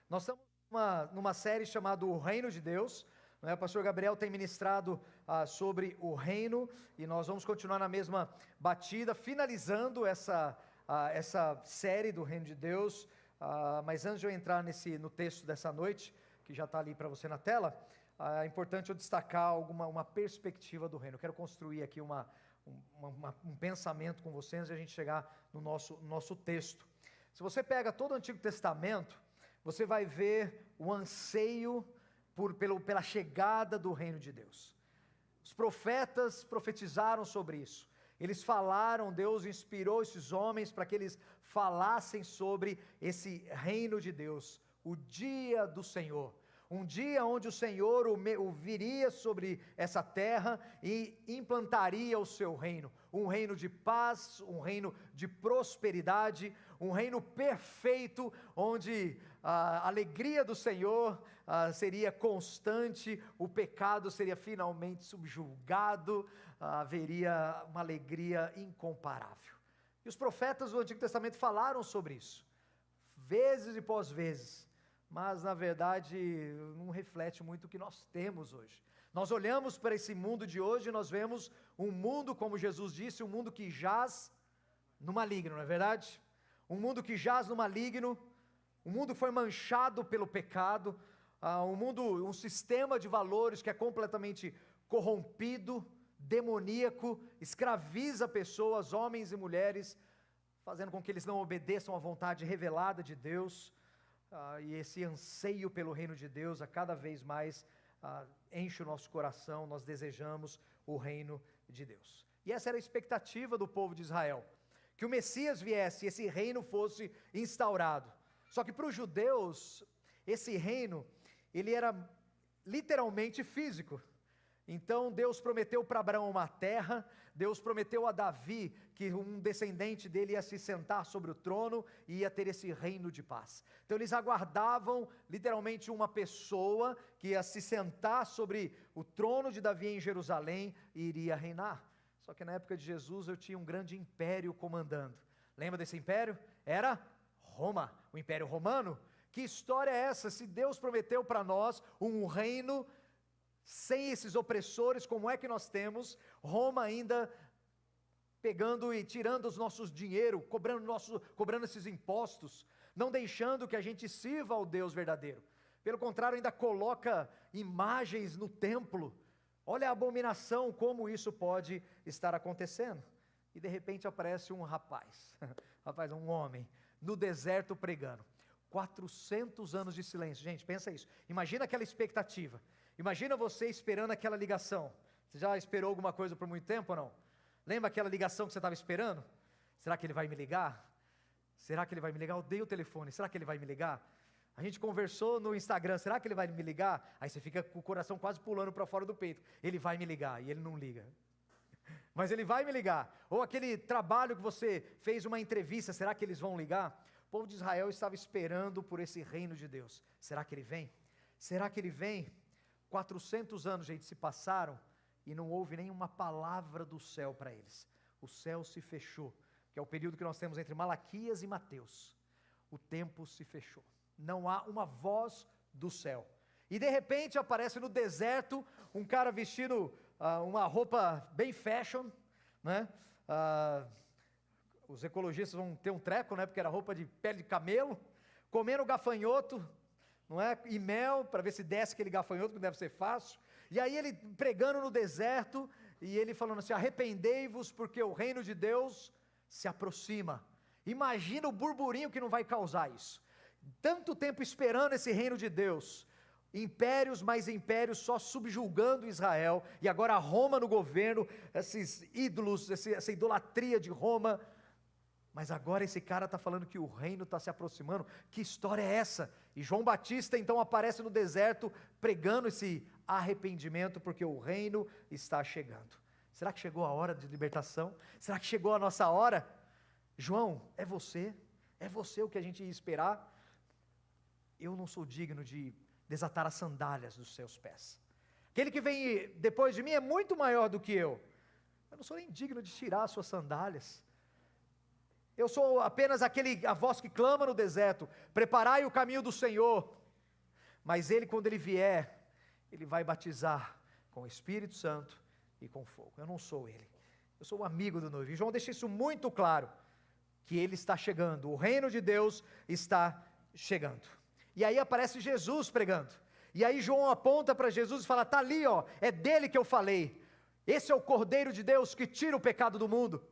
Nós estamos numa série chamada O Reino de Deus, né? O pastor Gabriel tem ministrado sobre o reino, e nós vamos continuar na mesma batida, finalizando essa série do Reino de Deus. Mas antes de eu entrar no texto dessa noite, que já está ali para você na tela, é importante eu destacar uma perspectiva do reino. Eu quero construir aqui um pensamento com vocês antes de a gente chegar no nosso texto. Se você pega todo o Antigo Testamento, você vai ver o anseio pela chegada do reino de Deus. Os profetas profetizaram sobre isso. Eles falaram, Deus inspirou esses homens para que eles falassem sobre esse reino de Deus, o dia do Senhor. Um dia onde o Senhor o viria sobre essa terra e implantaria o seu reino. Um reino de paz, um reino de prosperidade, um reino perfeito, onde a alegria do Senhor seria constante, o pecado seria finalmente subjugado, haveria uma alegria incomparável. E os profetas do Antigo Testamento falaram sobre isso, vezes e pós vezes. Mas na verdade não reflete muito o que nós temos hoje. Nós olhamos para esse mundo de hoje e nós vemos um mundo, como Jesus disse, um mundo que jaz no maligno, não é verdade? Um mundo que jaz no maligno, um mundo que foi manchado pelo pecado, um sistema de valores que é completamente corrompido, demoníaco, escraviza pessoas, homens e mulheres, fazendo com que eles não obedeçam à vontade revelada de Deus. E esse anseio pelo reino de Deus a cada vez mais enche o nosso coração. Nós desejamos o reino de Deus, e essa era a expectativa do povo de Israel, que o Messias viesse e esse reino fosse instaurado. Só que para os judeus, esse reino, ele era literalmente físico. Então Deus prometeu para Abraão uma terra, Deus prometeu a Davi que um descendente dele ia se sentar sobre o trono e ia ter esse reino de paz. Então eles aguardavam literalmente uma pessoa que ia se sentar sobre o trono de Davi em Jerusalém e iria reinar. Só que na época de Jesus eu tinha um grande império comandando. Lembra desse império? Era Roma, o Império Romano. Que história é essa? Se Deus prometeu para nós um reino sem esses opressores, como é que nós temos Roma ainda pegando e tirando os nossos dinheiro, cobrando esses impostos, não deixando que a gente sirva ao Deus verdadeiro? Pelo contrário, ainda coloca imagens no templo. Olha a abominação, como isso pode estar acontecendo. E de repente aparece um rapaz, um homem, no deserto pregando. 400 anos de silêncio. Gente, pensa isso. Imagina aquela expectativa. Imagina você esperando aquela ligação. Você já esperou alguma coisa por muito tempo ou não? Lembra aquela ligação que você estava esperando? Será que ele vai me ligar? Será que ele vai me ligar? Eu dei o telefone, será que ele vai me ligar? A gente conversou no Instagram, será que ele vai me ligar? Aí você fica com o coração quase pulando para fora do peito. Ele vai me ligar, e ele não liga. Mas ele vai me ligar. Ou aquele trabalho que você fez uma entrevista, será que eles vão ligar? O povo de Israel estava esperando por esse reino de Deus. Será que ele vem? Será que ele vem? 400 anos, gente, se passaram e não houve nenhuma palavra do céu para eles. O céu se fechou, que é o período que nós temos entre Malaquias e Mateus. O tempo se fechou. Não há uma voz do céu. E de repente aparece no deserto um cara vestindo uma roupa bem fashion, né? Os ecologistas vão ter um treco, né? Porque era roupa de pele de camelo, comendo gafanhoto, não é? E mel, para ver se desce aquele gafanhoto, que deve ser fácil. E aí ele pregando no deserto, e ele falando assim: arrependei-vos, porque o reino de Deus se aproxima. Imagina o burburinho que não vai causar isso. Tanto tempo esperando esse reino de Deus, impérios mais impérios só subjugando Israel, e agora Roma no governo, esses ídolos, essa idolatria de Roma. Mas agora esse cara está falando que o reino está se aproximando. Que história é essa? E João Batista então aparece no deserto pregando esse arrependimento, porque o reino está chegando. Será que chegou a hora de libertação? Será que chegou a nossa hora? João, é você? É você o que a gente ia esperar? Eu não sou digno de desatar as sandálias dos seus pés. Aquele que vem depois de mim é muito maior do que eu. Eu não sou nem digno de tirar as suas sandálias. eu sou apenas a voz que clama no deserto, preparai o caminho do Senhor. Mas ele, quando ele vier, ele vai batizar com o Espírito Santo e com fogo. Eu não sou ele, eu sou o amigo do noivo. E João deixa isso muito claro, que ele está chegando, o reino de Deus está chegando. E aí aparece Jesus pregando, e aí João aponta para Jesus e fala, está ali, ó, é dele que eu falei, esse é o Cordeiro de Deus que tira o pecado do mundo.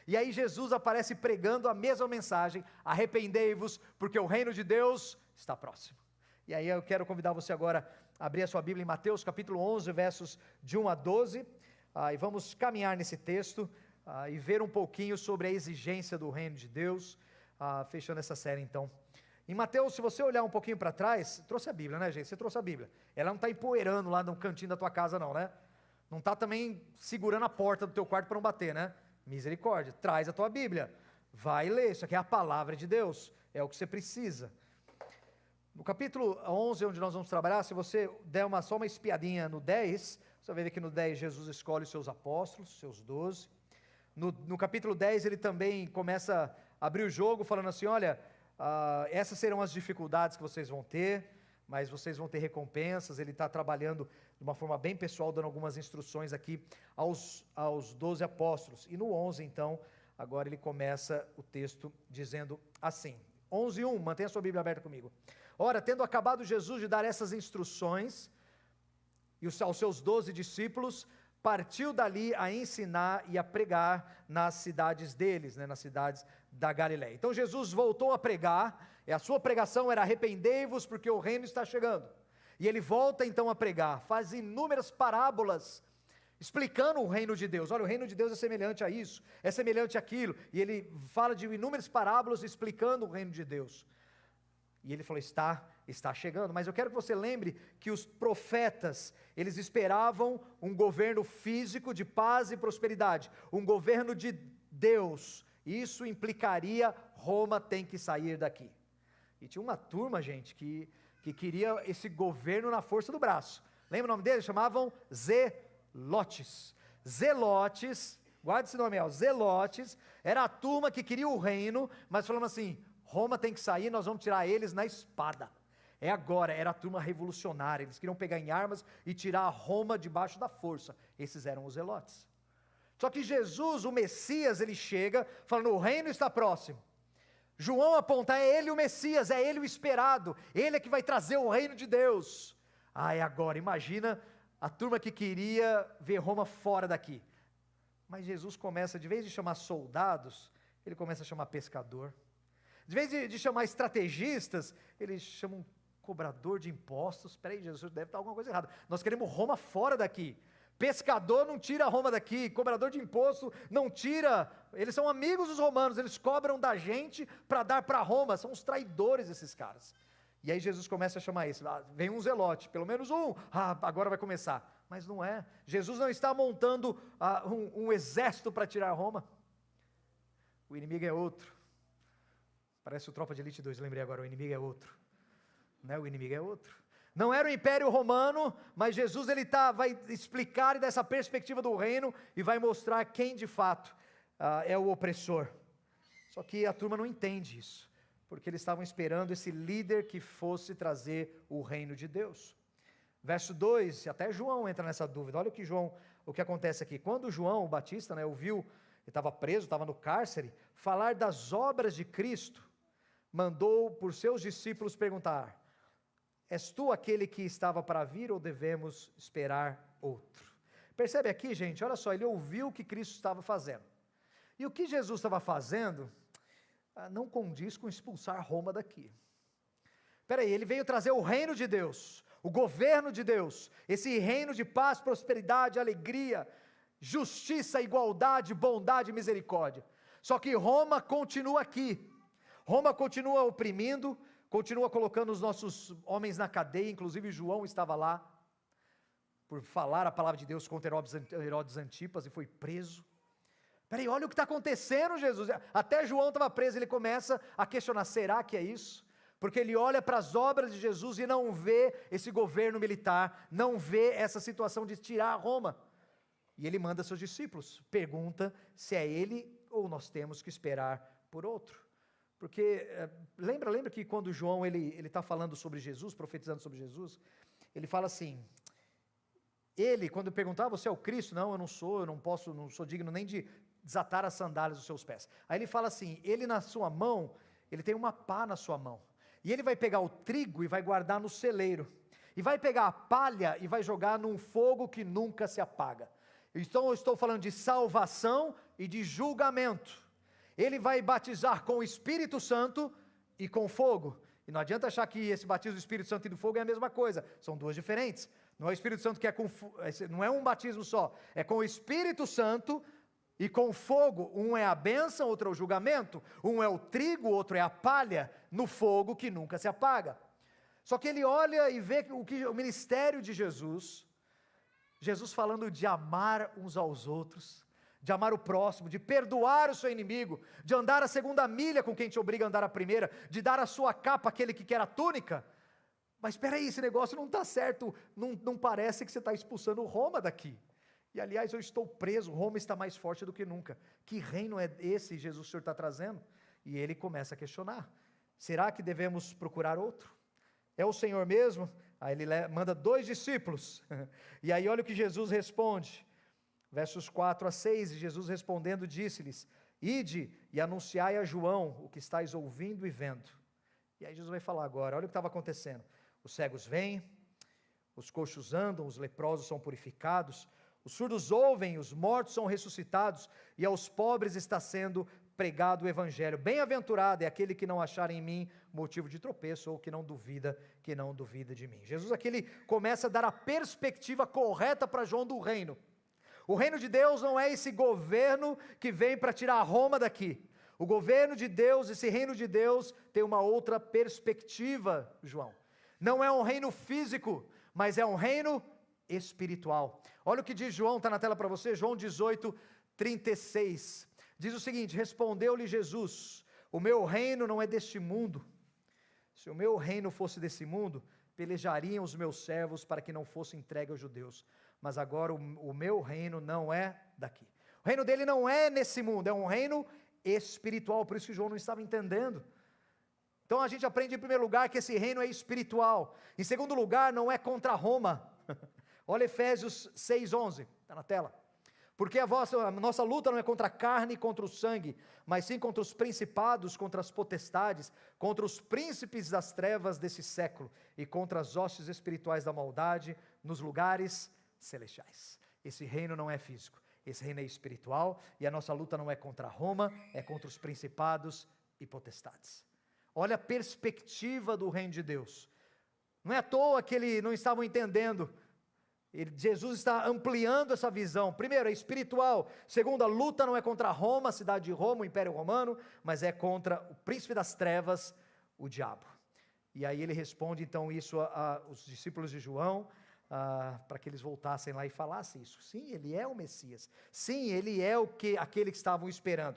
E aí Jesus aparece pregando a mesma mensagem, arrependei-vos, porque o reino de Deus está próximo. E aí eu quero convidar você agora a abrir a sua Bíblia em Mateus capítulo 11, versos de 1 a 12, e vamos caminhar nesse texto, e ver um pouquinho sobre a exigência do reino de Deus, fechando essa série então. Em Mateus, se você olhar um pouquinho para trás, trouxe a Bíblia, né, gente? Você trouxe a Bíblia. Ela não está empoeirando lá no cantinho da tua casa não, né? Não está também segurando a porta do teu quarto para não bater, né? Misericórdia, traz a tua Bíblia, vai ler, isso aqui é a palavra de Deus, é o que você precisa. No capítulo 11, onde nós vamos trabalhar, se você der só uma espiadinha no 10, você vai ver que no 10 Jesus escolhe os seus apóstolos, seus 12. No capítulo 10 ele também começa a abrir o jogo, falando assim, olha, essas serão as dificuldades que vocês vão ter, mas vocês vão ter recompensas. Ele está trabalhando de uma forma bem pessoal, dando algumas instruções aqui aos 12 apóstolos. E no 11 então, agora ele começa o texto dizendo assim, 11:1, mantenha a sua Bíblia aberta comigo. Ora, tendo acabado Jesus de dar essas instruções, e aos seus 12 discípulos, partiu dali a ensinar e a pregar nas cidades deles, nas cidades da Galileia. Então Jesus voltou a pregar, e a sua pregação era arrependei-vos porque o reino está chegando. E ele volta então a pregar, faz inúmeras parábolas, explicando o reino de Deus. Olha, o reino de Deus é semelhante a isso, é semelhante àquilo, e ele fala de inúmeras parábolas explicando o reino de Deus. E ele falou, está chegando, mas eu quero que você lembre que os profetas, eles esperavam um governo físico de paz e prosperidade, um governo de Deus. Isso implicaria, Roma tem que sair daqui. E tinha uma turma, gente, que queria esse governo na força do braço. Lembra o nome deles? Chamavam Zelotes. Zelotes, guarda esse nome aí, Zelotes, era a turma que queria o reino, mas falando assim, Roma tem que sair, nós vamos tirar eles na espada. É agora, era a turma revolucionária, eles queriam pegar em armas e tirar Roma debaixo da força. Esses eram os zelotes. Só que Jesus, o Messias, ele chega falando, o reino está próximo. João aponta, é ele o Messias, é ele o esperado, ele é que vai trazer o reino de Deus. É agora, imagina a turma que queria ver Roma fora daqui. Mas Jesus começa, de vez de chamar soldados, ele começa a chamar pescador. De vez de chamar estrategistas, eles chamam cobrador de impostos. Espera aí, Jesus, deve estar alguma coisa errada. Nós queremos Roma fora daqui. Pescador não tira Roma daqui, cobrador de imposto não tira. Eles são amigos dos romanos, eles cobram da gente para dar para Roma. São os traidores esses caras. E aí Jesus começa a chamar isso. Vem um zelote, pelo menos um. Agora vai começar. Mas não é. Jesus não está montando um exército para tirar Roma. O inimigo é outro. Parece o Tropa de Elite 2, lembrei agora, o inimigo é outro. O inimigo é outro. Não era o Império Romano, mas Jesus vai explicar dessa perspectiva do reino e vai mostrar quem de fato é o opressor. Só que a turma não entende isso, porque eles estavam esperando esse líder que fosse trazer o reino de Deus. Verso 2, até João entra nessa dúvida. Olha o que acontece aqui. Quando João, o Batista, ouviu, ele estava preso, estava no cárcere, falar das obras de Cristo, mandou por seus discípulos perguntar, és tu aquele que estava para vir ou devemos esperar outro? Percebe aqui, gente, olha só, ele ouviu o que Cristo estava fazendo. E o que Jesus estava fazendo não condiz com expulsar Roma daqui. Espera aí, ele veio trazer o reino de Deus, o governo de Deus, esse reino de paz, prosperidade, alegria, justiça, igualdade, bondade e misericórdia. Só que Roma continua aqui. Roma continua oprimindo, continua colocando os nossos homens na cadeia, inclusive João estava lá, por falar a palavra de Deus contra Herodes Antipas e foi preso. Peraí, olha o que está acontecendo, Jesus. Até João estava preso, ele começa a questionar, será que é isso? Porque ele olha para as obras de Jesus e não vê esse governo militar, não vê essa situação de tirar Roma. E ele manda seus discípulos, pergunta se é ele ou nós temos que esperar por outro. Porque, lembra que quando João ele está falando sobre Jesus, profetizando sobre Jesus, ele fala assim, quando perguntar, você é o Cristo? Não, eu não sou, não sou digno nem de desatar as sandálias dos seus pés. Aí ele fala assim, ele na sua mão, ele tem uma pá na sua mão, e ele vai pegar o trigo e vai guardar no celeiro, e vai pegar a palha e vai jogar num fogo que nunca se apaga. Então eu estou falando de salvação e de julgamento. Ele vai batizar com o Espírito Santo e com fogo. E não adianta achar que esse batismo do Espírito Santo e do fogo é a mesma coisa, são duas diferentes. Não é o Espírito Santo que não é um batismo só, é com o Espírito Santo e com fogo. Um é a bênção, outro é o julgamento. Um é o trigo, outro é a palha no fogo que nunca se apaga. Só que ele olha e vê o ministério de Jesus falando de amar uns aos outros, de amar o próximo, de perdoar o seu inimigo, de andar a segunda milha com quem te obriga a andar a primeira, de dar a sua capa àquele que quer a túnica. Mas espera aí, esse negócio não está certo, não parece que você está expulsando Roma daqui. E aliás, eu estou preso, Roma está mais forte do que nunca. Que reino é esse Jesus o Senhor está trazendo? E ele começa a questionar, será que devemos procurar outro? É o Senhor mesmo? Aí ele manda 2 discípulos, e aí olha o que Jesus responde, versos 4 a 6, e Jesus respondendo disse-lhes, ide e anunciai a João o que estáis ouvindo e vendo. E aí Jesus vai falar agora, olha o que estava acontecendo, os cegos vêm, os coxos andam, os leprosos são purificados, os surdos ouvem, os mortos são ressuscitados, e aos pobres está sendo pregado o evangelho. Bem-aventurado é aquele que não achar em mim motivo de tropeço, ou que não duvida de mim. Jesus aqui ele começa a dar a perspectiva correta para João do reino. O reino de Deus não é esse governo que vem para tirar Roma daqui. O governo de Deus, esse reino de Deus, tem uma outra perspectiva, João. Não é um reino físico, mas é um reino espiritual. Olha o que diz João, está na tela para você, João 18, 36. Diz o seguinte, respondeu-lhe Jesus, o meu reino não é deste mundo. Se o meu reino fosse desse mundo, pelejariam os meus servos para que não fosse entregue aos judeus. Mas agora o meu reino não é daqui. O reino dele não é nesse mundo, é um reino espiritual, por isso que João não estava entendendo. Então a gente aprende em primeiro lugar que esse reino é espiritual. Em segundo lugar, não é contra Roma. Olha Efésios 6:11, está na tela. Porque a nossa luta não é contra a carne e contra o sangue, mas sim contra os principados, contra as potestades, contra os príncipes das trevas desse século, e contra as hostes espirituais da maldade nos lugares celestiais. Esse reino não é físico, esse reino é espiritual, e a nossa luta não é contra Roma, é contra os principados e potestades. Olha a perspectiva do reino de Deus. Não é à toa que eles não estavam entendendo. Jesus está ampliando essa visão. Primeiro, é espiritual. Segundo, a luta não é contra Roma, a cidade de Roma, o Império Romano, mas é contra o príncipe das trevas, o diabo. E aí ele responde então isso aos discípulos de João, para que eles voltassem lá e falassem isso. Sim, ele é o Messias. Sim, ele é aquele que estavam esperando.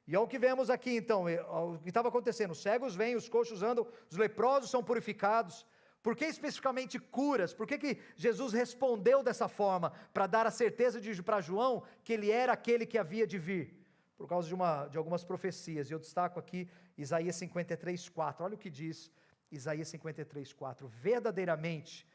E é o que vemos aqui então, o que estava acontecendo. Os cegos vêm, os coxos andam, os leprosos são purificados. Por que especificamente curas? Por que Jesus respondeu dessa forma? Para dar a certeza para João que ele era aquele que havia de vir. Por causa de algumas profecias. E eu destaco aqui Isaías 53:4. Olha o que diz Isaías 53:4. Verdadeiramente,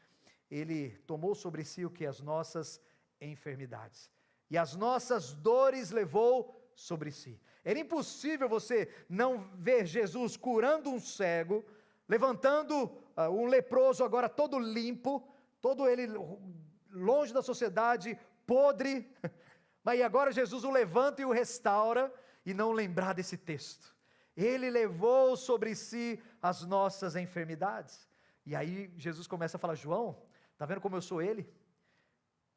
ele tomou sobre si o que? As nossas enfermidades. E as nossas dores levou sobre si. Era impossível você não ver Jesus curando um cego, levantando um leproso agora todo limpo, todo ele longe da sociedade, podre, mas agora Jesus o levanta e o restaura, e não lembrar desse texto. Ele levou sobre si as nossas enfermidades. E aí Jesus começa a falar, João, está vendo como eu sou ele?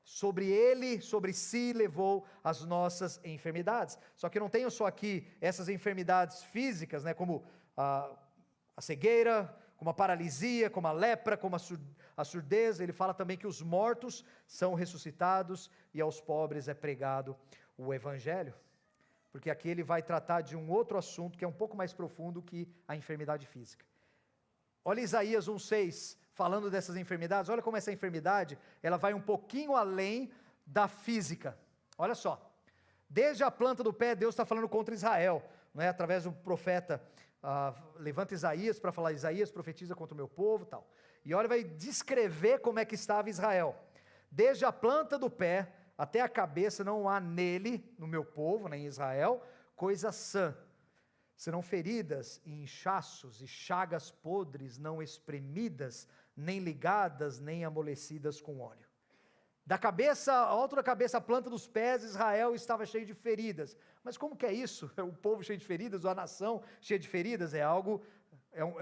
Sobre si levou as nossas enfermidades. Só que não tenho só aqui essas enfermidades físicas, né, como a cegueira, como a paralisia, como a lepra, como a surdez. Ele fala também que os mortos são ressuscitados e aos pobres é pregado o evangelho. Porque aqui ele vai tratar de um outro assunto que é um pouco mais profundo que a enfermidade física. Olha Isaías 1:6, falando dessas enfermidades. Olha como essa enfermidade, ela vai um pouquinho além da física. Olha só, desde a planta do pé, Deus está falando contra Israel. não é? Através do profeta, levanta Isaías para falar, Isaías profetiza contra o meu povo, tal. E olha, vai descrever como é que estava Israel. Desde a planta do pé até a cabeça não há nele, no meu povo, nem em Israel, coisa sã. Serão feridas e inchaços e chagas podres, não espremidas, nem ligadas, nem amolecidas com óleo. Da cabeça, alto da cabeça, a planta dos pés, Israel estava cheio de feridas. Mas como que é isso? O povo cheio de feridas, ou a nação cheia de feridas? É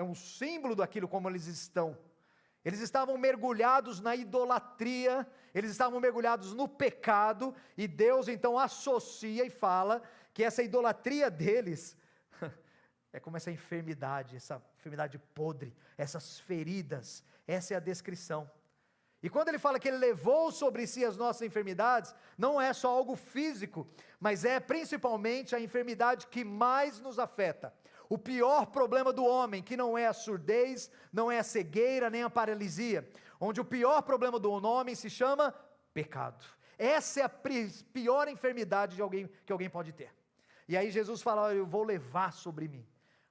um símbolo daquilo como eles estão. Eles estavam mergulhados na idolatria, eles estavam mergulhados no pecado, e Deus então associa e fala que essa idolatria deles é como essa enfermidade podre, essas feridas, essa é a descrição. E quando ele fala que ele levou sobre si as nossas enfermidades, não é só algo físico, mas é principalmente a enfermidade que mais nos afeta. O pior problema do homem, que não é a surdez, não é a cegueira, nem a paralisia, onde o pior problema do homem se chama pecado. Essa é a pior enfermidade que alguém pode ter. E aí Jesus fala, eu vou levar sobre mim.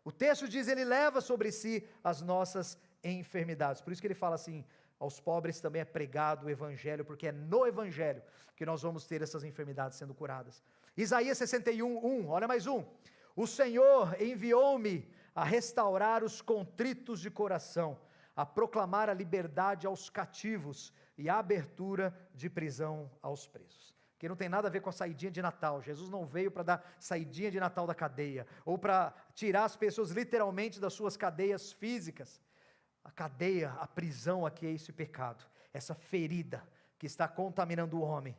O texto diz, ele leva sobre si as nossas enfermidades. Por isso que ele fala assim, aos pobres também é pregado o evangelho, porque é no evangelho que nós vamos ter essas enfermidades sendo curadas. Isaías 61:1, olha mais um. O Senhor enviou-me a restaurar os contritos de coração, a proclamar a liberdade aos cativos e a abertura de prisão aos presos. Que não tem nada a ver com a saidinha de Natal. Jesus não veio para dar saidinha de Natal da cadeia, ou para tirar as pessoas literalmente das suas cadeias físicas. A cadeia, a prisão aqui é esse pecado, essa ferida que está contaminando o homem.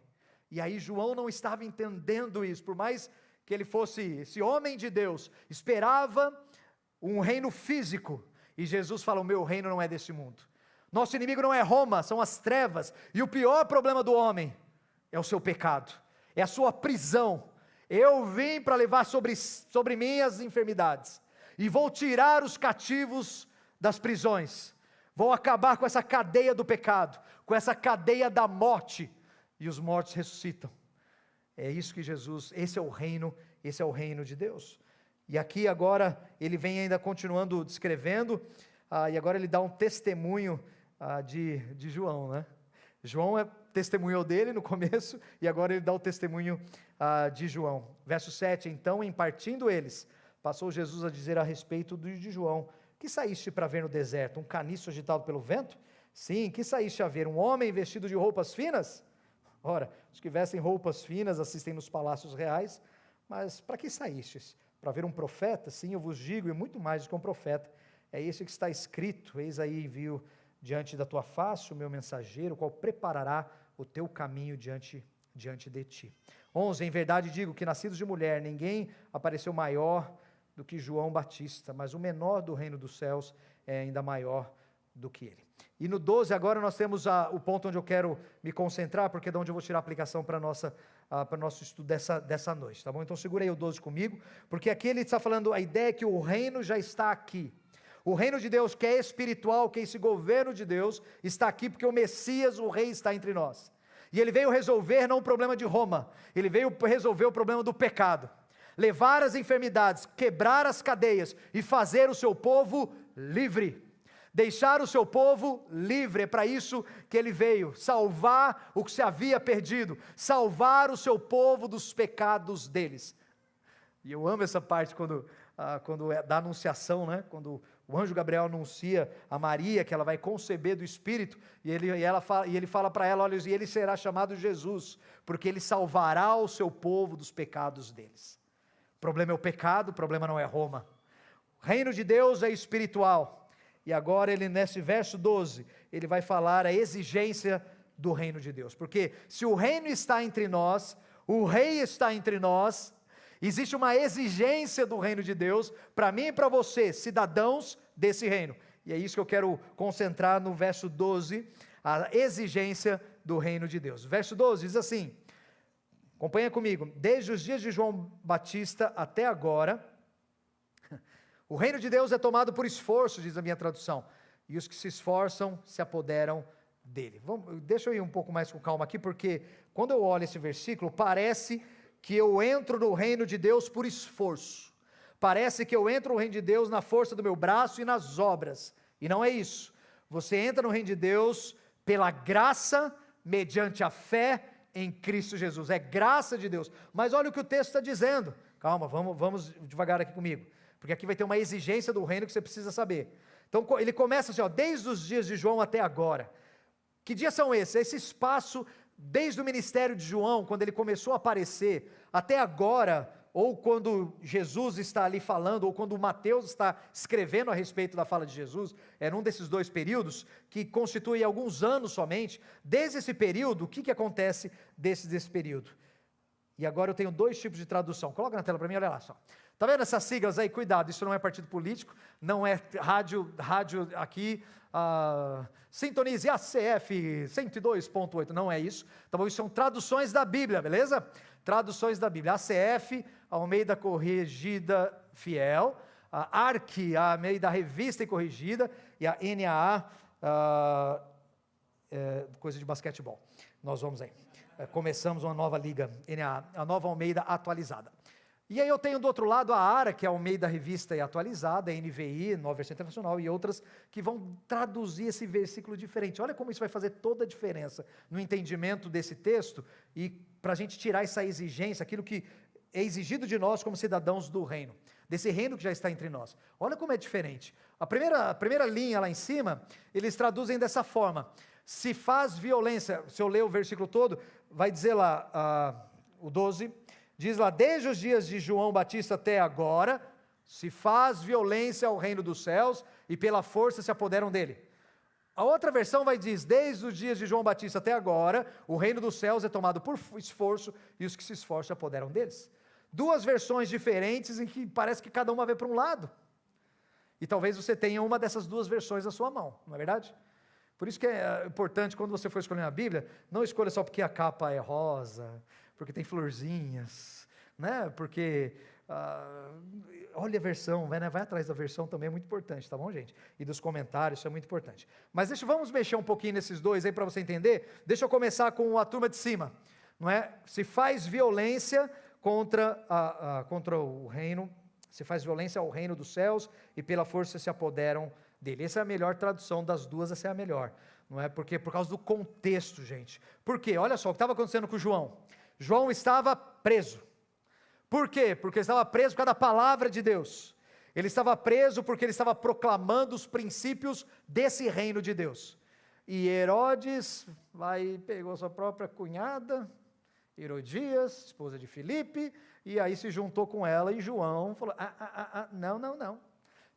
E aí João não estava entendendo isso, por mais que ele fosse esse homem de Deus, esperava um reino físico, e Jesus fala, o meu reino não é desse mundo. Nosso inimigo não é Roma, são as trevas, e o pior problema do homem é o seu pecado, é a sua prisão. Eu vim para levar sobre mim as enfermidades, e vou tirar os cativos das prisões, vou acabar com essa cadeia do pecado, com essa cadeia da morte, e os mortos ressuscitam. É isso que Jesus, esse é o reino de Deus. E aqui agora, ele vem ainda continuando descrevendo, e agora ele dá um testemunho de João, né? João testemunhou dele no começo, e agora ele dá o testemunho de João. Verso 7, então, em partindo eles, passou Jesus a dizer a respeito de João, que saíste para ver no deserto? Um caniço agitado pelo vento? Sim, que saíste a ver? Um homem vestido de roupas finas? Ora, os que vestem roupas finas assistem nos palácios reais, mas para que saístes? Para ver um profeta? Sim, eu vos digo, e muito mais do que um profeta, é isso que está escrito, eis aí envio diante da tua face o meu mensageiro, o qual preparará o teu caminho diante de ti. 11, em verdade digo que nascidos de mulher, ninguém apareceu maior do que João Batista, mas o menor do reino dos céus é ainda maior do que ele. E no 12 agora nós temos o ponto onde eu quero me concentrar, porque é de onde eu vou tirar a aplicação para o nosso estudo dessa noite, tá bom? Então segura aí o 12 comigo, porque aqui ele está falando, a ideia é que o reino já está aqui. O reino de Deus, que é espiritual, que é esse governo de Deus, está aqui porque o Messias, o rei, está entre nós. E ele veio resolver não o problema de Roma, ele veio resolver o problema do pecado. Levar as enfermidades, quebrar as cadeias e fazer o seu povo livre. Deixar o seu povo livre, é para isso que ele veio, salvar o que se havia perdido, salvar o seu povo dos pecados deles. E eu amo essa parte quando é da anunciação, né? Quando o anjo Gabriel anuncia a Maria que ela vai conceber do Espírito, e ele fala para ela, olha, e ele será chamado Jesus, porque ele salvará o seu povo dos pecados deles. O problema é o pecado, o problema não é Roma. O reino de Deus é espiritual. E agora ele, nesse verso 12, ele vai falar a exigência do reino de Deus. Porque se o reino está entre nós, o rei está entre nós, existe uma exigência do reino de Deus, para mim e para você, cidadãos desse reino. E é isso que eu quero concentrar no verso 12, a exigência do reino de Deus. Verso 12 diz assim, acompanha comigo, desde os dias de João Batista até agora, o reino de Deus é tomado por esforço, diz a minha tradução, e os que se esforçam se apoderam dele. Deixa eu ir um pouco mais com calma aqui, porque quando eu olho esse versículo, parece que eu entro no reino de Deus por esforço, Parece que eu entro no reino de Deus na força do meu braço e nas obras. E não é isso. Você entra no reino de Deus pela graça, mediante a fé em Cristo Jesus. É graça de Deus. Mas olha o que o texto está dizendo. Calma, vamos devagar aqui comigo. Porque aqui vai ter uma exigência do reino que você precisa saber. Então ele começa assim, ó, desde os dias de João até agora. Que dias são esses? Esse espaço, desde o ministério de João, quando ele começou a aparecer, até agora, ou quando Jesus está ali falando, ou quando Mateus está escrevendo a respeito da fala de Jesus, é num desses dois períodos, que constitui alguns anos somente. Desde esse período, o que acontece desse período? E agora eu tenho dois tipos de tradução. Coloca na tela para mim, olha lá só. Está vendo essas siglas aí? Cuidado, isso não é partido político, não é rádio aqui, sintonize ACF 102.8, não é isso, tá bom? Isso são traduções da Bíblia, beleza? Traduções da Bíblia, ACF, Almeida Corrigida Fiel, a ARC, a Almeida Revista e Corrigida, e a NAA, coisa de basquetebol. Nós vamos aí, começamos uma nova liga, NAA, a Nova Almeida Atualizada. E aí eu tenho do outro lado a ARA, que é a Almeida Revista e Atualizada, a NVI, Nova Versão Internacional, e outras que vão traduzir esse versículo diferente. Olha como isso vai fazer toda a diferença no entendimento desse texto, e para a gente tirar essa exigência, aquilo que é exigido de nós como cidadãos do reino, desse reino que já está entre nós. Olha como é diferente. A primeira linha lá em cima, eles traduzem dessa forma: se faz violência, se eu ler o versículo todo, vai dizer lá, o 12... Diz lá, desde os dias de João Batista até agora, se faz violência ao reino dos céus e pela força se apoderam dele. A outra versão vai dizer, desde os dias de João Batista até agora, o reino dos céus é tomado por esforço e os que se esforçam se apoderam deles. Duas versões diferentes em que parece que cada uma vê para um lado. E talvez você tenha uma dessas duas versões na sua mão, não é verdade? Por isso que é importante, quando você for escolher a Bíblia, não escolha só porque a capa é rosa, porque tem florzinhas, né? Porque, olha a versão, vai atrás da versão também, é muito importante, tá bom, gente? E dos comentários, isso é muito importante. Mas vamos mexer um pouquinho nesses dois aí para você entender. Deixa eu começar com a turma de cima, não é? Se faz violência contra o reino, se faz violência ao reino dos céus e pela força se apoderam dele. Essa é a melhor tradução das duas, essa é a melhor, não é? Porque por causa do contexto, gente. Por quê? Olha só o que estava acontecendo com João. João estava preso. Por quê? Porque ele estava preso por causa da palavra de Deus. Ele estava preso porque ele estava proclamando os princípios desse reino de Deus. E Herodes pegou sua própria cunhada, Herodias, esposa de Filipe, e aí se juntou com ela, e João falou, não.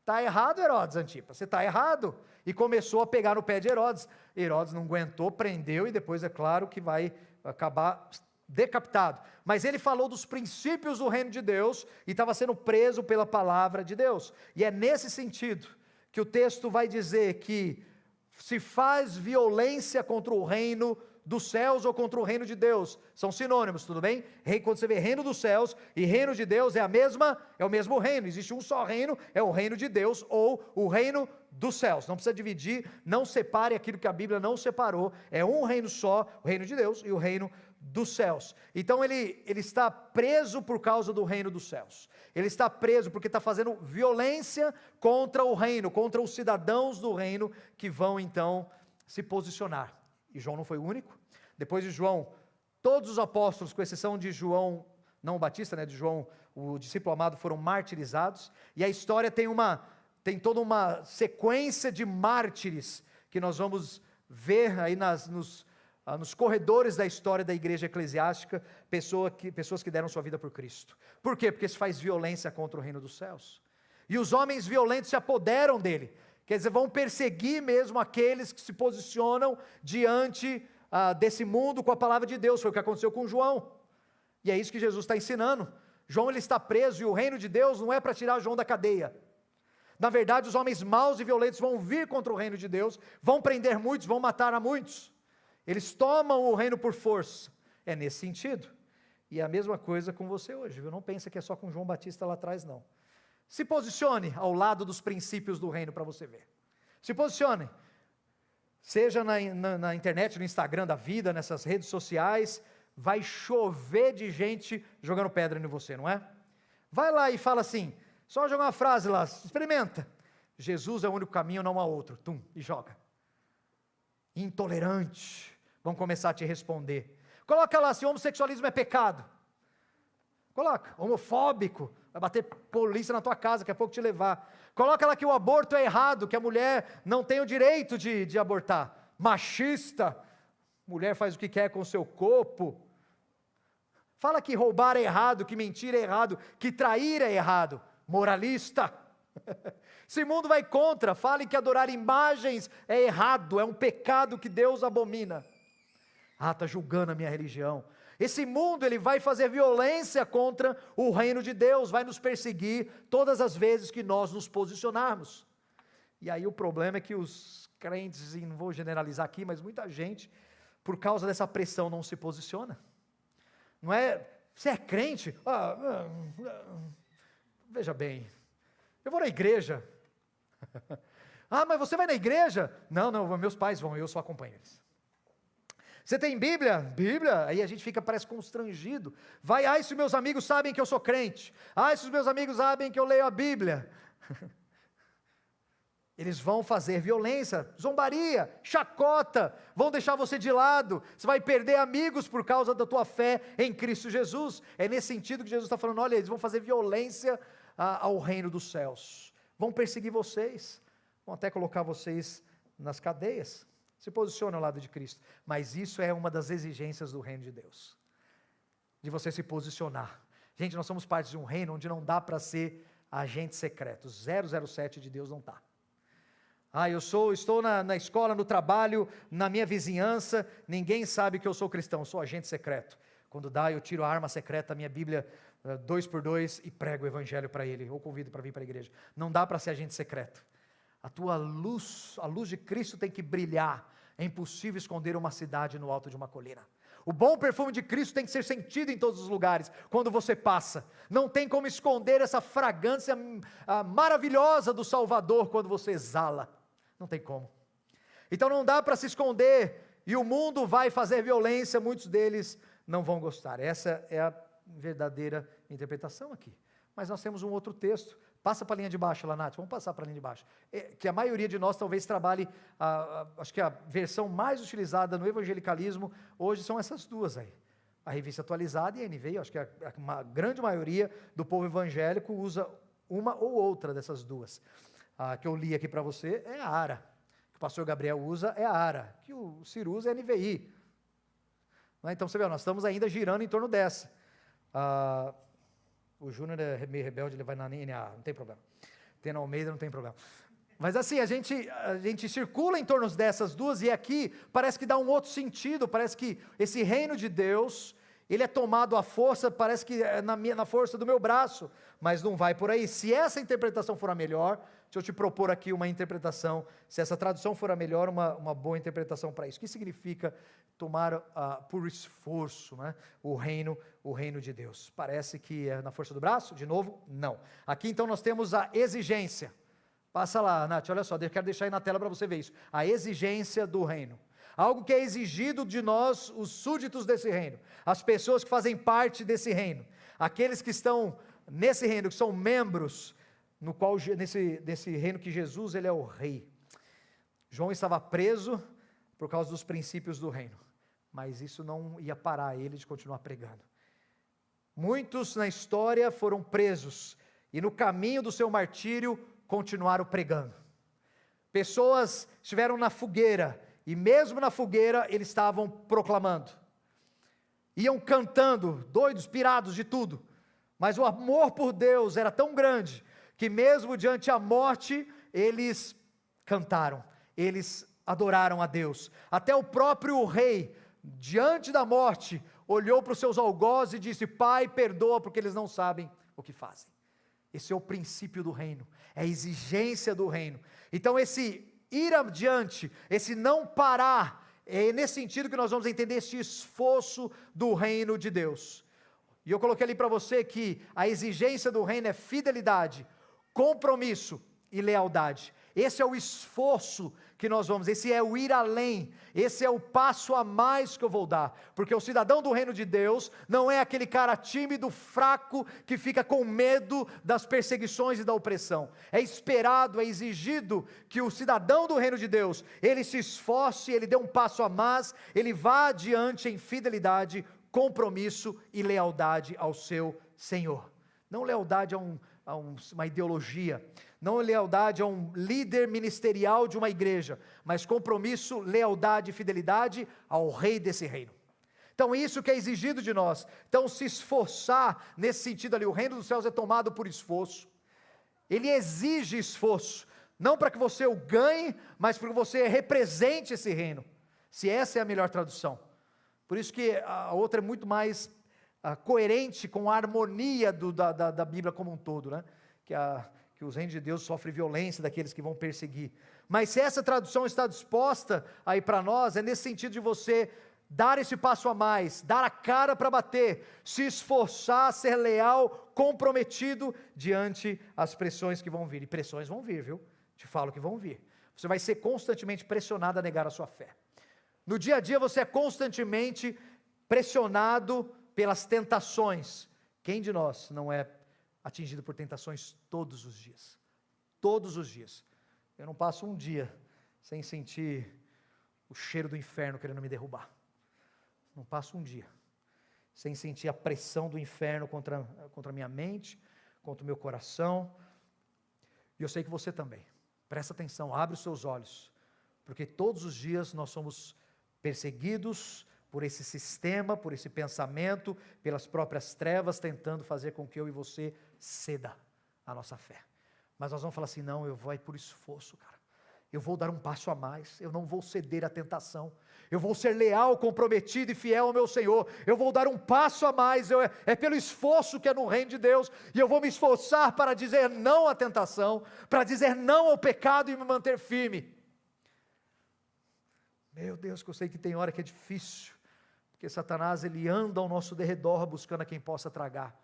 Está errado, Herodes Antipas, você está errado. E começou a pegar no pé de Herodes. Herodes não aguentou, prendeu, e depois é claro que vai acabar decapitado. Mas ele falou dos princípios do reino de Deus e estava sendo preso pela palavra de Deus. E é nesse sentido que o texto vai dizer que se faz violência contra o reino dos céus ou contra o reino de Deus. São sinônimos, tudo bem? Quando você vê reino dos céus e reino de Deus é o mesmo reino. Existe um só reino, é o reino de Deus ou o reino dos céus. Não precisa dividir, não separe aquilo que a Bíblia não separou. É um reino só, o reino de Deus e o reino dos céus. Então ele está preso por causa do reino dos céus. Ele está preso porque está fazendo violência contra o reino, contra os cidadãos do reino que vão então se posicionar. E João não foi o único. Depois de João, todos os apóstolos, com exceção de João, não o Batista, né, de João, o discípulo amado, foram martirizados. E a história tem toda uma sequência de mártires que nós vamos ver aí nos corredores da história da igreja eclesiástica, pessoas que deram sua vida por Cristo. Por quê? Porque se faz violência contra o reino dos céus. E os homens violentos se apoderam dele. Quer dizer, vão perseguir mesmo aqueles que se posicionam diante desse mundo com a palavra de Deus. Foi o que aconteceu com João. E é isso que Jesus está ensinando. João ele está preso e o reino de Deus não é para tirar João da cadeia. Na verdade, os homens maus e violentos vão vir contra o reino de Deus, vão prender muitos, vão matar a muitos. Eles tomam o reino por força. É nesse sentido. E é a mesma coisa com você hoje, viu? Não pensa que é só com João Batista lá atrás, não. Se posicione ao lado dos princípios do reino para você ver. Se posicione. Seja na internet, no Instagram da vida, nessas redes sociais, vai chover de gente jogando pedra em você, não é? Vai lá e fala assim, Só joga uma frase lá, experimenta. Jesus é o único caminho, não há outro. Tum, e joga. Intolerante. Vão começar a te responder. Coloca lá, se homossexualismo é pecado. Coloca, homofóbico, vai bater polícia na tua casa, daqui a pouco te levar. Coloca lá que o aborto é errado, que a mulher não tem o direito de abortar. Machista, mulher faz o que quer com o seu corpo. Fala que roubar é errado, que mentir é errado, que trair é errado. Moralista. Esse mundo vai contra, fale que adorar imagens é errado, é um pecado que Deus abomina. Ah, está julgando a minha religião. Esse mundo, ele vai fazer violência contra o reino de Deus, vai nos perseguir todas as vezes que nós nos posicionarmos. E aí o problema é que os crentes, e não vou generalizar aqui, mas muita gente, por causa dessa pressão, não se posiciona. Não é, você é crente? Veja bem, eu vou na igreja. Ah, mas você vai na igreja? Não, meus pais vão, eu só acompanho eles. Você tem Bíblia? Bíblia? Aí a gente parece constrangido. Vai, se meus amigos sabem que eu sou crente. Se os meus amigos sabem que eu leio a Bíblia. Eles vão fazer violência, zombaria, chacota, vão deixar você de lado. Você vai perder amigos por causa da tua fé em Cristo Jesus. É nesse sentido que Jesus está falando, olha, eles vão fazer violência ao reino dos céus. Vão perseguir vocês, vão até colocar vocês nas cadeias. Se posiciona ao lado de Cristo, mas isso é uma das exigências do reino de Deus, de você se posicionar. Gente, nós somos parte de um reino onde não dá para ser agente secreto, 007 de Deus não está. Estou na escola, no trabalho, na minha vizinhança, ninguém sabe que eu sou cristão, eu sou agente secreto. Quando dá, eu tiro a arma secreta, a minha Bíblia 2x2 e prego o evangelho para ele, ou convido para vir para a igreja. Não dá para ser agente secreto. A tua luz, a luz de Cristo tem que brilhar. É impossível esconder uma cidade no alto de uma colina. O bom perfume de Cristo tem que ser sentido em todos os lugares, quando você passa. Não tem como esconder essa fragrância maravilhosa do Salvador quando você exala. Não tem como. Então não dá para se esconder, e o mundo vai fazer violência, muitos deles não vão gostar. Essa é a verdadeira interpretação aqui. Mas nós temos um outro texto. Passa para a linha de baixo lá, Nath, vamos passar para a linha de baixo. Que a maioria de nós talvez trabalhe, acho que a versão mais utilizada no evangelicalismo, hoje são essas duas aí. A Revista Atualizada e a NVI, acho que uma grande maioria do povo evangélico usa uma ou outra dessas duas. A que eu li aqui para você é a ARA, que o pastor Gabriel usa é a ARA, que o Ciro usa é a NVI. Então você vê, nós estamos ainda girando em torno dessa. O Júnior é meio rebelde, ele vai na NA, não tem problema. Tem na Almeida, não tem problema. Mas assim, a gente circula em torno dessas duas, e aqui parece que dá um outro sentido, parece que esse reino de Deus, ele é tomado à força, parece que é na força do meu braço, mas não vai por aí. Se essa interpretação for a melhor, deixa eu te propor aqui uma interpretação, se essa tradução for a melhor, uma boa interpretação para isso. O que significa tomar por esforço, né, o reino de Deus? Parece que é na força do braço? De novo, não. Aqui então nós temos a exigência. Passa lá, Nath, olha só, eu quero deixar aí na tela para você ver isso. A exigência do reino. Algo que é exigido de nós, os súditos desse reino, as pessoas que fazem parte desse reino, aqueles que estão nesse reino, que são membros, no qual, nesse reino que Jesus, ele é o rei. João estava preso por causa dos princípios do reino, mas isso não ia parar ele de continuar pregando. Muitos na história foram presos, e no caminho do seu martírio, continuaram pregando. Pessoas estiveram na fogueira, e mesmo na fogueira, eles estavam proclamando. Iam cantando, doidos, pirados de tudo, mas o amor por Deus era tão grande, que mesmo diante a morte, eles cantaram, eles adoraram a Deus. Até o próprio rei, diante da morte, olhou para os seus algozes e disse: Pai, perdoa, porque eles não sabem o que fazem. Esse é o princípio do reino, é a exigência do reino. Então esse ir adiante, esse não parar, é nesse sentido que nós vamos entender esse esforço do reino de Deus. E eu coloquei ali para você que a exigência do reino é fidelidade, compromisso e lealdade. Esse é o esforço que nós vamos, esse é o ir além, esse é o passo a mais que eu vou dar, porque o cidadão do reino de Deus não é aquele cara tímido, fraco, que fica com medo das perseguições e da opressão. É esperado, é exigido que o cidadão do reino de Deus, ele se esforce, ele dê um passo a mais, ele vá adiante em fidelidade, compromisso e lealdade ao seu Senhor. Não lealdade a uma ideologia, não lealdade a um líder ministerial de uma igreja, mas compromisso, lealdade e fidelidade ao rei desse reino. Então isso que é exigido de nós. Então se esforçar nesse sentido ali, o reino dos céus é tomado por esforço. Ele exige esforço, não para que você o ganhe, mas para que você represente esse reino, se essa é a melhor tradução. Por isso que a outra é muito mais coerente com a harmonia da Bíblia como um todo, né? Que os reinos de Deus sofrem violência daqueles que vão perseguir. Mas se essa tradução está disposta aí para nós, é nesse sentido de você dar esse passo a mais, dar a cara para bater, se esforçar, ser leal, comprometido diante as pressões que vão vir. E pressões vão vir, viu? Te falo que vão vir. Você vai ser constantemente pressionado a negar a sua fé. No dia a dia você é constantemente pressionado pelas tentações. Quem de nós não é atingido por tentações todos os dias? Todos os dias. Eu não passo um dia sem sentir o cheiro do inferno querendo me derrubar. Não passo um dia sem sentir a pressão do inferno contra a minha mente, contra o meu coração. E eu sei que você também. Presta atenção, abre os seus olhos, porque todos os dias nós somos perseguidos por esse sistema, por esse pensamento, pelas próprias trevas, tentando fazer com que eu e você ceda a nossa fé. Mas nós vamos falar assim, não, eu vou por esforço, cara. Eu vou dar um passo a mais, eu não vou ceder à tentação, eu vou ser leal, comprometido e fiel ao meu Senhor, eu vou dar um passo a mais, é pelo esforço que é no reino de Deus, e eu vou me esforçar para dizer não à tentação, para dizer não ao pecado e me manter firme. Meu Deus, que eu sei que tem hora que é difícil, porque Satanás ele anda ao nosso derredor buscando a quem possa tragar.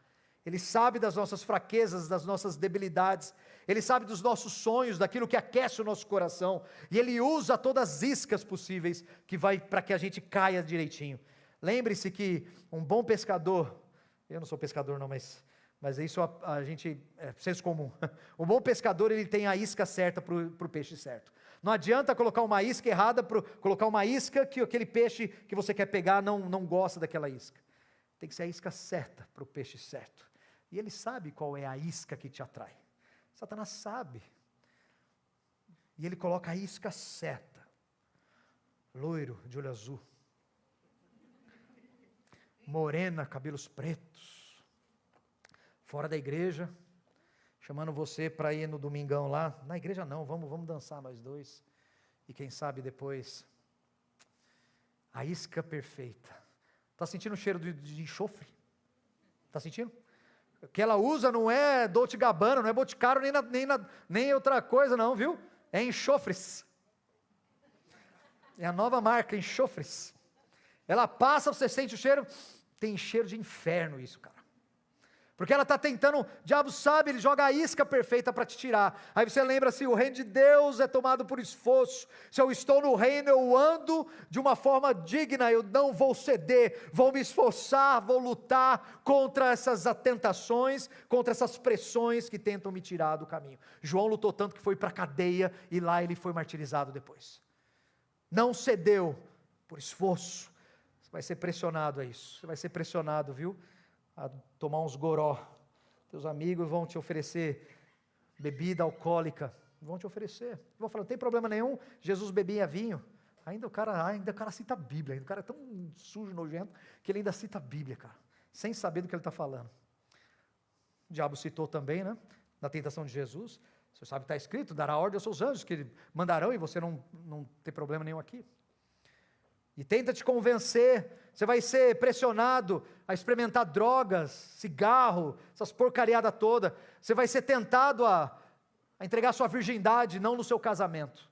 Ele sabe das nossas fraquezas, das nossas debilidades, ele sabe dos nossos sonhos, daquilo que aquece o nosso coração, e ele usa todas as iscas possíveis que vai para que a gente caia direitinho. Lembre-se que um bom pescador, eu não sou pescador não, mas isso a gente, é senso comum, um bom pescador ele tem a isca certa para o peixe certo. Não adianta colocar uma isca errada, colocar uma isca que aquele peixe que você quer pegar não gosta daquela isca. Tem que ser a isca certa para o peixe certo. E ele sabe qual é a isca que te atrai. Satanás sabe. E ele coloca a isca certa. Loiro, de olho azul. Morena, cabelos pretos. Fora da igreja. Chamando você para ir no domingão lá. Na igreja não, vamos dançar nós dois. E quem sabe depois. A isca perfeita. Está sentindo o cheiro de enxofre? Está sentindo? O que ela usa não é Dolce & Gabbana, não é Boticário, nem outra coisa não, viu? É enxofres. É a nova marca, enxofres. Ela passa, você sente o cheiro, tem cheiro de inferno isso, cara. Porque ela está tentando, o diabo sabe, ele joga a isca perfeita para te tirar. Aí você lembra assim, o reino de Deus é tomado por esforço. Se eu estou no reino, eu ando de uma forma digna, eu não vou ceder, vou me esforçar, vou lutar contra essas tentações, contra essas pressões que tentam me tirar do caminho. João lutou tanto que foi para a cadeia e lá ele foi martirizado depois. Não cedeu por esforço. Você vai ser pressionado a isso, você vai ser pressionado, viu? A tomar uns goró. Teus amigos vão te oferecer bebida alcoólica, vão te oferecer, vão falar, não tem problema nenhum, Jesus bebia vinho, ainda o cara cita a Bíblia, ainda o cara é tão sujo, nojento, que ele ainda cita a Bíblia, cara, sem saber do que ele está falando. O diabo citou também, né, na tentação de Jesus, você sabe que está escrito, dará ordem aos seus anjos, que mandarão e você não tem problema nenhum aqui. E tenta te convencer, você vai ser pressionado a experimentar drogas, cigarro, essas porcariadas toda. Você vai ser tentado a entregar sua virgindade, não no seu casamento.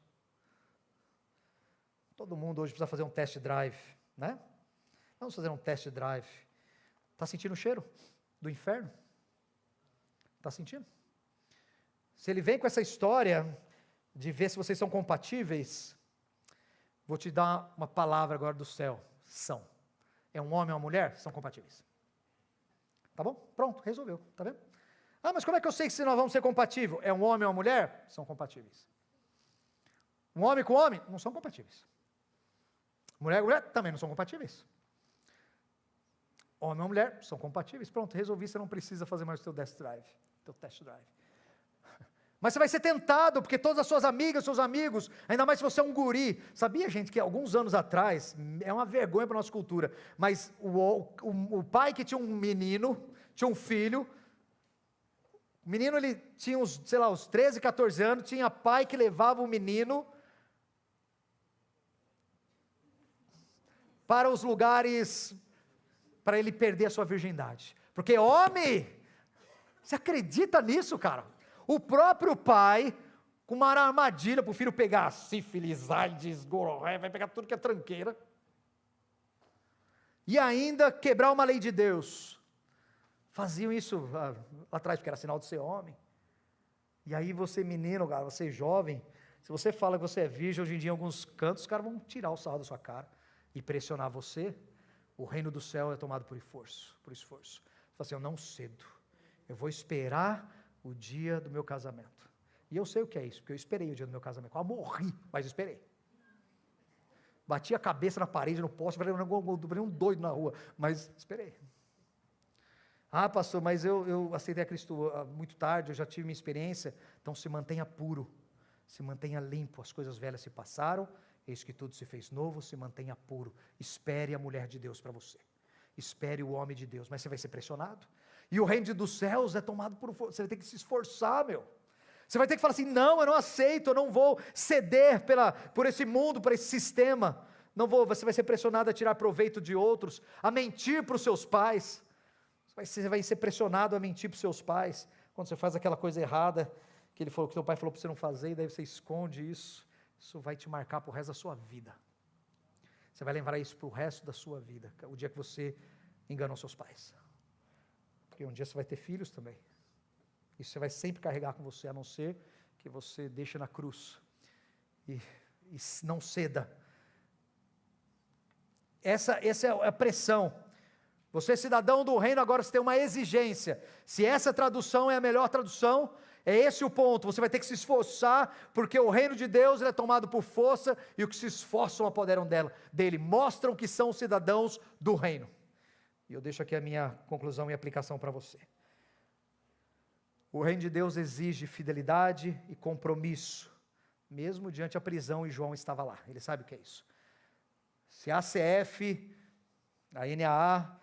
Todo mundo hoje precisa fazer um test drive, né? Vamos fazer um test drive. Está sentindo o cheiro do inferno? Está sentindo? Se ele vem com essa história de ver se vocês são compatíveis, vou te dar uma palavra agora do céu. São. É um homem ou uma mulher? São compatíveis. Tá bom? Pronto, resolveu. Tá vendo? Ah, mas como é que eu sei que se nós vamos ser compatíveis? É um homem ou uma mulher? São compatíveis. Um homem com homem? Não são compatíveis. Mulher com mulher? Também não são compatíveis. Homem ou mulher? São compatíveis. Pronto, resolvi, você não precisa fazer mais o teu test drive. Mas você vai ser tentado, porque todas as suas amigas, seus amigos, ainda mais se você é um guri. Sabia, gente, que alguns anos atrás, é uma vergonha para a nossa cultura, mas o pai que tinha um menino, tinha um filho, o menino ele tinha uns 13, 14 anos, tinha pai que levava o menino para os lugares, para ele perder a sua virgindade. Porque homem, você acredita nisso, cara? O próprio pai, com uma armadilha para o filho pegar sífilis, AIDS, gororé, vai pegar tudo que é tranqueira. E ainda quebrar uma lei de Deus. Faziam isso lá atrás, porque era sinal de ser homem. E aí você menino, cara, você jovem, se você fala que você é virgem, hoje em dia em alguns cantos, os caras vão tirar o sarro da sua cara e pressionar você. O reino do céu é tomado por esforço. Fala assim, eu não cedo. Eu vou esperar o dia do meu casamento. E eu sei o que é isso, porque eu esperei o dia do meu casamento. Eu morri, mas esperei. Bati a cabeça na parede, no poste, falei um doido na rua, mas esperei. Ah, pastor, mas eu aceitei a Cristo muito tarde, eu já tive minha experiência. Então se mantenha puro, se mantenha limpo, as coisas velhas se passaram, eis que tudo se fez novo, se mantenha puro. Espere a mulher de Deus para você. Espere o homem de Deus, mas você vai ser pressionado. E o reino dos céus é tomado por força. Você vai ter que se esforçar, meu. Você vai ter que falar assim, não, eu não aceito, eu não vou ceder por esse mundo, por esse sistema. Não vou, você vai ser pressionado a tirar proveito de outros, a mentir para os seus pais. Você vai ser pressionado a mentir para os seus pais, quando você faz aquela coisa errada, que teu pai falou para você não fazer, e daí você esconde isso. Isso vai te marcar para o resto da sua vida. Você vai lembrar isso para o resto da sua vida, o dia que você enganou seus pais. Porque um dia você vai ter filhos também. Isso você vai sempre carregar com você, a não ser que você deixe na cruz. E não ceda. Essa é a pressão. Você é cidadão do reino, agora você tem uma exigência. Se essa tradução é a melhor tradução, é esse o ponto. Você vai ter que se esforçar, porque o reino de Deus ele é tomado por força, e os que se esforçam apoderam dele. Mostram que são cidadãos do reino. E eu deixo aqui a minha conclusão e aplicação para você. O reino de Deus exige fidelidade e compromisso, mesmo diante da prisão, e João estava lá, ele sabe o que é isso. Se a ACF, a NAA,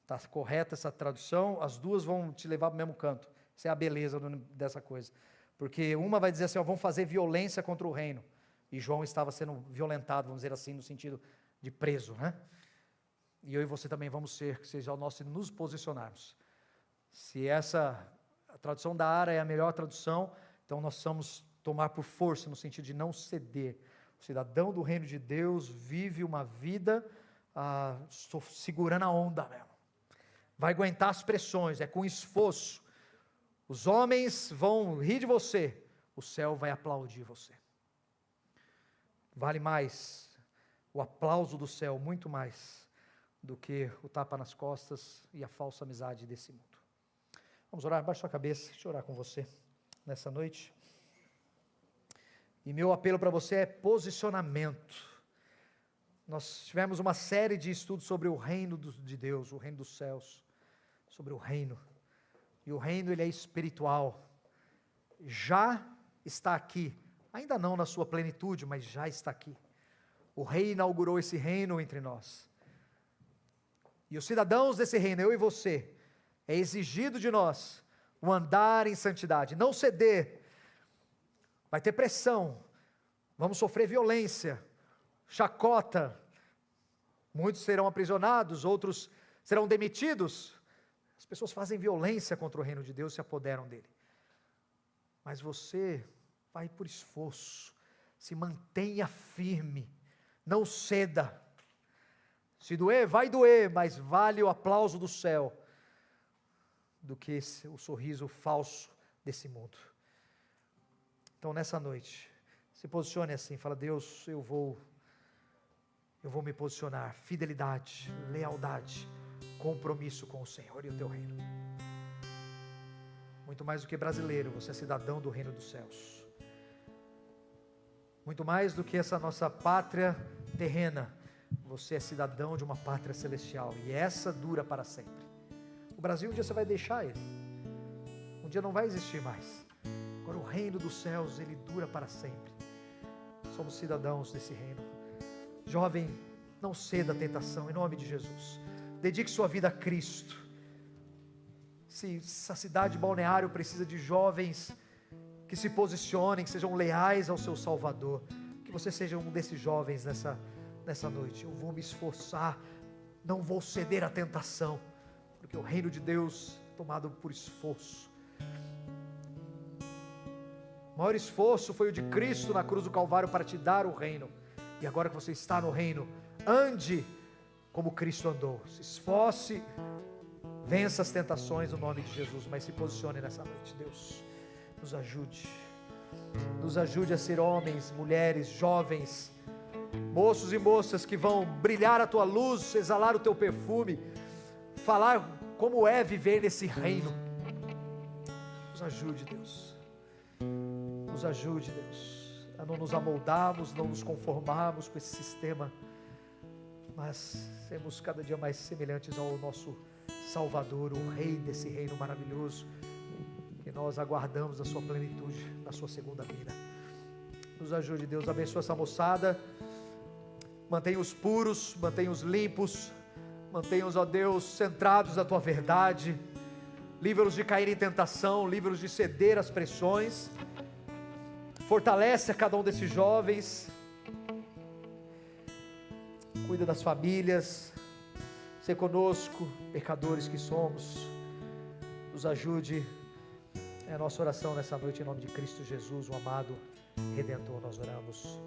está correta essa tradução, as duas vão te levar para o mesmo canto. Essa é a beleza dessa coisa. Porque uma vai dizer assim, vão fazer violência contra o reino, e João estava sendo violentado, vamos dizer assim, no sentido de preso, né? E eu e você também vamos ser, que seja o nosso nos posicionarmos. Se a tradução da ARA é a melhor tradução, então nós vamos tomar por força, no sentido de não ceder. O cidadão do reino de Deus vive uma vida segurando a onda mesmo. Vai aguentar as pressões, é com esforço. Os homens vão rir de você, o céu vai aplaudir você. Vale mais o aplauso do céu, muito mais do que o tapa nas costas e a falsa amizade desse mundo. Vamos orar, baixa sua cabeça, deixa eu orar com você nessa noite. E meu apelo para você é posicionamento. Nós tivemos uma série de estudos sobre o reino de Deus, o reino dos céus, sobre o reino. E o reino ele é espiritual. Já está aqui, ainda não na sua plenitude, mas já está aqui. O rei inaugurou esse reino entre nós. E os cidadãos desse reino, eu e você, é exigido de nós o andar em santidade, não ceder. Vai ter pressão, vamos sofrer violência, chacota, muitos serão aprisionados, outros serão demitidos. As pessoas fazem violência contra o reino de Deus, se apoderam dele. Mas você vai por esforço, se mantenha firme, não ceda. Se doer, vai doer, mas vale o aplauso do céu do que o sorriso falso desse mundo. Então nessa noite, Se posicione assim, fala: Deus, eu vou me posicionar, fidelidade, lealdade, compromisso com o Senhor e o teu reino. Muito mais do que brasileiro, você é cidadão do reino dos céus. Muito mais do que essa nossa pátria terrena, você é cidadão de uma pátria celestial, e essa dura para sempre. O Brasil um dia você vai deixar ele, um dia não vai existir mais. Agora o reino dos céus, ele dura para sempre. Somos cidadãos desse reino. Jovem, não ceda à tentação, em nome de Jesus. Dedique sua vida a Cristo. Se essa cidade balneário precisa de jovens que se posicionem, que sejam leais ao seu Salvador, que você seja um desses jovens nessa noite. Eu vou me esforçar, não vou ceder à tentação, porque o reino de Deus é tomado por esforço. O maior esforço foi o de Cristo na cruz do Calvário para te dar o reino. E agora que você está no reino, ande como Cristo andou. Se esforce, vença as tentações no nome de Jesus, mas se posicione nessa noite. Deus, nos ajude. Nos ajude a ser homens, mulheres, jovens, moços e moças que vão brilhar a tua luz, exalar o teu perfume, falar como é viver nesse reino. Nos ajude, Deus. Nos ajude, Deus, a não nos amoldarmos, não nos conformarmos com esse sistema, mas sermos cada dia mais semelhantes ao nosso Salvador, o Rei desse reino maravilhoso, que nós aguardamos na sua plenitude, na sua segunda vinda. Nos ajude, Deus, abençoa essa moçada, mantenha-os puros, mantenha-os limpos, mantenha-os, ó Deus, centrados na tua verdade, livra-os de cair em tentação, livra-os de ceder às pressões. Fortalece a cada um desses jovens, cuida das famílias, ser conosco, pecadores que somos, nos ajude, é a nossa oração nessa noite, em nome de Cristo Jesus, o amado Redentor, nós oramos.